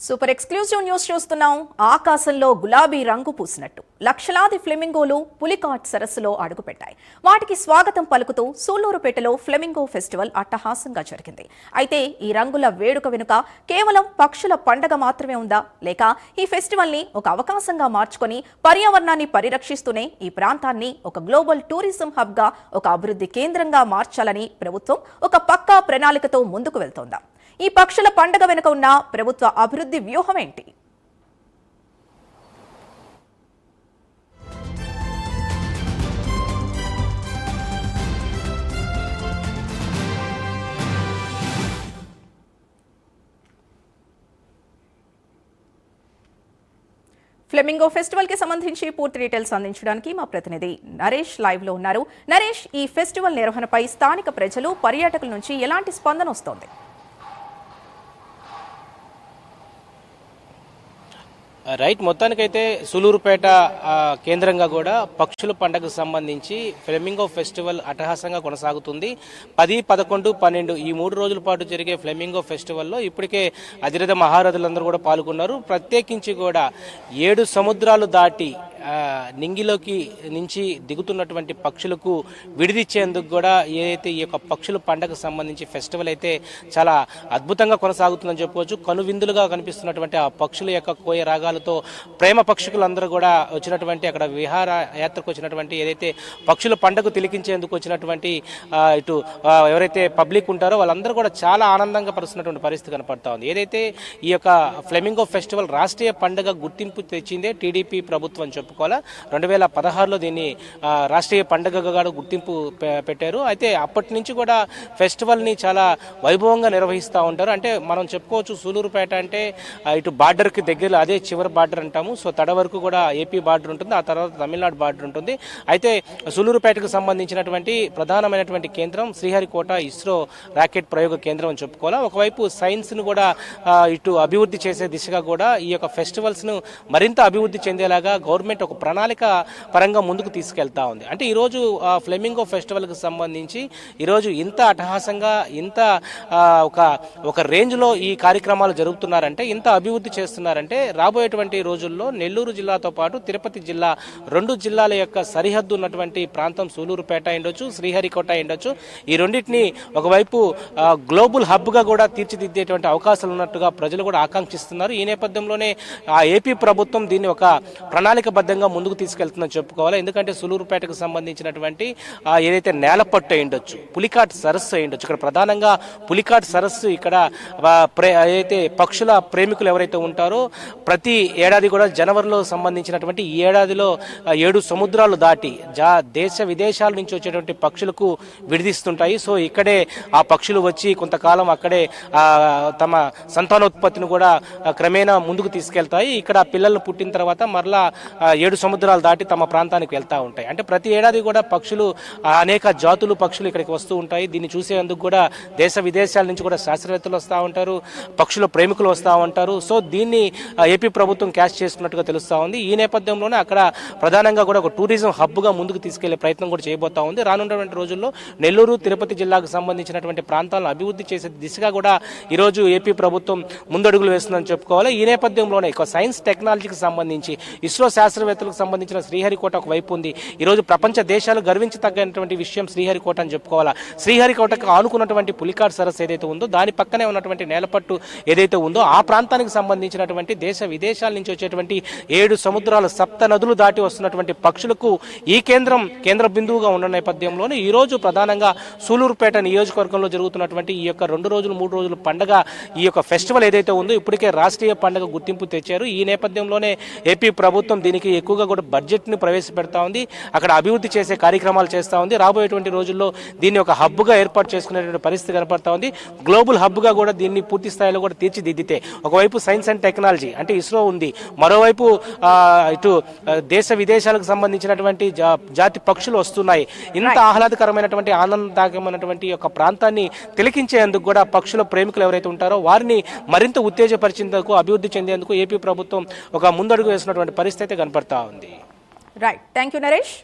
Super exclusive news చూస్తున్నాం. ఆకాశంలో గులాబీ రంగు పూసినట్టు లక్షలాది ఫ్లెమింగోలు పులికాట్ సరస్సులో అడుగుపెట్టాయి. వాటికి స్వాగతం పలుకుతూ సూళ్లూరుపేటలో ఫ్లెమింగో ఫెస్టివల్ అట్టహాసంగా జరిగింది. అయితే ఈ రంగుల వేడుక వెనుక కేవలం పక్షుల పండగ మాత్రమే ఉందా, లేక ఈ ఫెస్టివల్ ని ఒక అవకాశంగా మార్చుకొని పర్యావరణాన్ని పరిరక్షిస్తూనే ఈ ప్రాంతాన్ని ఒక గ్లోబల్ టూరిజం హబ్ గా, ఒక అభివృద్ధి కేంద్రంగా మార్చాలని ప్రభుత్వం ఒక పక్కా ప్రణాళికతో ముందుకు వెళ్తోందా? ఈ పక్షుల పండగ వెనుక ఉన్న ప్రభుత్వ అభివృద్ధి వ్యూహం ఏంటి? ఫ్లెమింగో ఫెస్టివల్ కి సంబంధించి పూర్తి డీటెయిల్స్ అందించడానికి మా ప్రతినిధి నరేష్ లైవ్ లో ఉన్నారు. నరేష్, ఈ ఫెస్టివల్ నిర్వహణపై స్థానిక ప్రజలు, పర్యాటకుల నుంచి ఎలాంటి స్పందన వస్తోంది? రైట్, మొత్తానికైతే సూలూరుపేట కేంద్రంగా కూడా పక్షుల పండుగకు సంబంధించి ఫ్లెమింగో ఫెస్టివల్ అట్టహాసంగా కొనసాగుతుంది. 10, 11, 12 ఈ 3 రోజుల పాటు జరిగే ఫ్లెమింగో ఫెస్టివల్లో ఇప్పటికే అధిరథ మహారథులందరూ కూడా పాల్గొన్నారు. ప్రత్యేకించి కూడా 7 సముద్రాలు దాటి నింగిలోకి నుంచి దిగుతున్నటువంటి పక్షులకు విడిదిచ్చేందుకు కూడా ఏదైతే ఈ యొక్క పక్షుల పండుగకు సంబంధించి ఫెస్టివల్ అయితే చాలా అద్భుతంగా కొనసాగుతుందని చెప్పుకోవచ్చు. కనువిందులుగా కనిపిస్తున్నటువంటి ఆ పక్షుల యొక్క కోయ రాగాలతో ప్రేమ పక్షులందరూ కూడా వచ్చినటువంటి, అక్కడ విహార యాత్రకు వచ్చినటువంటి, ఏదైతే పక్షుల పండుగ తిలకించేందుకు వచ్చినటువంటి ఇటు ఎవరైతే పబ్లిక్ ఉంటారో వాళ్ళందరూ కూడా చాలా ఆనందంగా పరుస్తున్నటువంటి పరిస్థితి కనపడతా ఉంది. ఏదైతే ఈ యొక్క ఫ్లెమింగో ఫెస్టివల్ రాష్ట్రీయ పండుగ గుర్తింపు తెచ్చిందే టీడీపీ ప్రభుత్వం చెప్పుకోవాలి. 2016లో దీన్ని రాష్ట్రీయ పండుగగా గుర్తింపు పెట్టారు. అయితే అప్పటి నుంచి కూడా ఫెస్టివల్ని చాలా వైభవంగా నిర్వహిస్తూ ఉంటారు. అంటే మనం చెప్పుకోవచ్చు, సూలూరుపేట అంటే ఇటు బార్డర్కి దగ్గరలో, అదే చివరి బార్డర్ అంటాము. సో తడ వరకు కూడా ఏపీ బార్డర్ ఉంటుంది, ఆ తర్వాత తమిళనాడు బార్డర్ ఉంటుంది. అయితే సూలూరుపేటకు సంబంధించినటువంటి ప్రధానమైనటువంటి కేంద్రం శ్రీహరికోట ఇస్రో రాకెట్ ప్రయోగ కేంద్రం అని చెప్పుకోవాలి. ఒకవైపు సైన్స్ను కూడా ఇటు అభివృద్ధి చేసే దిశగా కూడా ఈ యొక్క ఫెస్టివల్స్ను మరింత అభివృద్ధి చెందేలాగా గవర్నమెంట్ ఒక ప్రణాళిక పరంగా ముందుకు తీసుకెళ్తా ఉంది. అంటే ఈరోజు ఫ్లెమింగో ఫెస్టివల్కి సంబంధించి ఈరోజు ఇంత అట్టహాసంగా, ఇంత ఒక రేంజ్లో ఈ కార్యక్రమాలు జరుగుతున్నారంటే, ఇంత అభివృద్ధి చేస్తున్నారంటే, రాబోయేటువంటి రోజుల్లో నెల్లూరు జిల్లాతో పాటు తిరుపతి జిల్లా, 2 జిల్లాల యొక్క సరిహద్దు ఉన్నటువంటి ప్రాంతం సూలూరుపేట ఉండొచ్చు, శ్రీహరికోట ఉండొచ్చు. ఈ రెండింటిని ఒకవైపు గ్లోబల్ హబ్గా కూడా తీర్చిదిద్దేటువంటి అవకాశాలు ఉన్నట్టుగా ప్రజలు కూడా ఆకాంక్షిస్తున్నారు. ఈ నేపథ్యంలోనే ఆ ఏపీ ప్రభుత్వం దీన్ని ఒక ప్రణాళికబద్ధంగా ముందుకు తీసుకెళ్తుందని చెప్పుకోవాలి. ఎందుకంటే సూలూరుపేటకు సంబంధించినటువంటి ఏదైతే నేలపట్టు అయిండొచ్చు, పులికాట్ సరస్సు అయిండొచ్చు, ఇక్కడ ప్రధానంగా పులికాట్ సరస్సు, ఇక్కడ ఏదైతే పక్షుల ప్రేమికులు ఎవరైతే ఉంటారో ప్రతి ఏడాది కూడా జనవరిలో సంబంధించినటువంటి ఈ ఏడాదిలో 7 సముద్రాలు దాటి దేశ విదేశాల నుంచి వచ్చేటువంటి పక్షులకు విడిదిస్తుంటాయి. సో ఇక్కడే ఆ పక్షులు వచ్చి కొంతకాలం అక్కడే తమ సంతానోత్పత్తిని కూడా క్రమేణా ముందుకు తీసుకెళ్తాయి. ఇక్కడ పిల్లలు పుట్టిన తర్వాత మరలా 7 సముద్రాలు దాటి తమ ప్రాంతానికి వెళ్తూ ఉంటాయి. అంటే ప్రతి ఏడాది కూడా పక్షులు, అనేక జాతులు పక్షులు ఇక్కడికి వస్తూ ఉంటాయి. దీన్ని చూసేందుకు కూడా దేశ విదేశాల నుంచి కూడా శాస్త్రవేత్తలు వస్తూ ఉంటారు, పక్షుల ప్రేమికులు వస్తూ ఉంటారు. సో దీన్ని ఏపీ ప్రభుత్వం క్యాచ్ చేసుకున్నట్టుగా తెలుస్తూ ఉంది. ఈ నేపథ్యంలోనే అక్కడ ప్రధానంగా కూడా ఒక టూరిజం హబ్గా ముందుకు తీసుకెళ్లే ప్రయత్నం కూడా చేయబోతా ఉంది. రానున్నటువంటి రోజుల్లో నెల్లూరు, తిరుపతి జిల్లాకు సంబంధించినటువంటి ప్రాంతాలను అభివృద్ధి చేసే దిశగా కూడా ఈరోజు ఏపీ ప్రభుత్వం ముందడుగులు వేస్తుందని చెప్పుకోవాలి. ఈ నేపథ్యంలోనే సైన్స్ టెక్నాలజీకి సంబంధించి ఇస్రో శాస్త్రవేత్తలకు సంబంధించిన శ్రీహరికోట ఒక వైపు ఉంది. ఈరోజు ప్రపంచ దేశాలు గర్వించదగినటువంటి విషయం శ్రీహరికోట అని చెప్పుకోవాలా. శ్రీహరికోటకు ఆనుకున్నటువంటి పులికాట్ సరస్సు ఏదైతే ఉందో, దాని పక్కనే ఉన్నటువంటి నేలపట్టు ఏదైతే ఉందో, ఆ ప్రాంతానికి సంబంధించినటువంటి దేశ విదేశాల నుంచి వచ్చేటువంటి 7 సముద్రాలు, 7 నదులు దాటి వస్తున్నటువంటి పక్షులకు ఈ కేంద్ర బిందువుగా ఉన్న నేపథ్యంలోనే ఈరోజు ప్రధానంగా సూలూరుపేట నియోజకవర్గంలో జరుగుతున్నటువంటి ఈ యొక్క 2 రోజులు 3 రోజుల పండుగ, ఈ యొక్క ఫెస్టివల్ ఏదైతే ఉందో ఇప్పటికే రాష్ట్రీయ పండుగ గుర్తింపు తెచ్చారు. ఈ నేపథ్యంలోనే ఏపీ ప్రభుత్వం దీనికి ఎక్కువగా కూడా బడ్జెట్ని ప్రవేశపెడతా ఉంది, అక్కడ అభివృద్ధి చేసే కార్యక్రమాలు చేస్తూ ఉంది. రాబోయేటువంటి రోజుల్లో దీన్ని ఒక హబ్గా ఏర్పాటు చేసుకునేటువంటి పరిస్థితి కనపడతా ఉంది. గ్లోబల్ హబ్గా కూడా దీన్ని పూర్తి స్థాయిలో కూడా తీర్చిదిద్దితే, ఒకవైపు సైన్స్ అండ్ టెక్నాలజీ అంటే ఇస్రో ఉంది, మరోవైపు ఇటు దేశ విదేశాలకు సంబంధించినటువంటి జాతి పక్షులు వస్తున్నాయి. ఇంత ఆహ్లాదకరమైనటువంటి, ఆనందదాయకమైనటువంటి యొక్క ప్రాంతాన్ని తిలకించేందుకు కూడా పక్షుల ప్రేమికులు ఎవరైతే ఉంటారో వారిని మరింత ఉత్తేజపరిచేందుకు, అభివృద్ధి చెందేందుకు ఏపీ ప్రభుత్వం ఒక ముందడుగు వేసినటువంటి పరిస్థితి కనపడతా ఉంది. Right, thank you Naresh.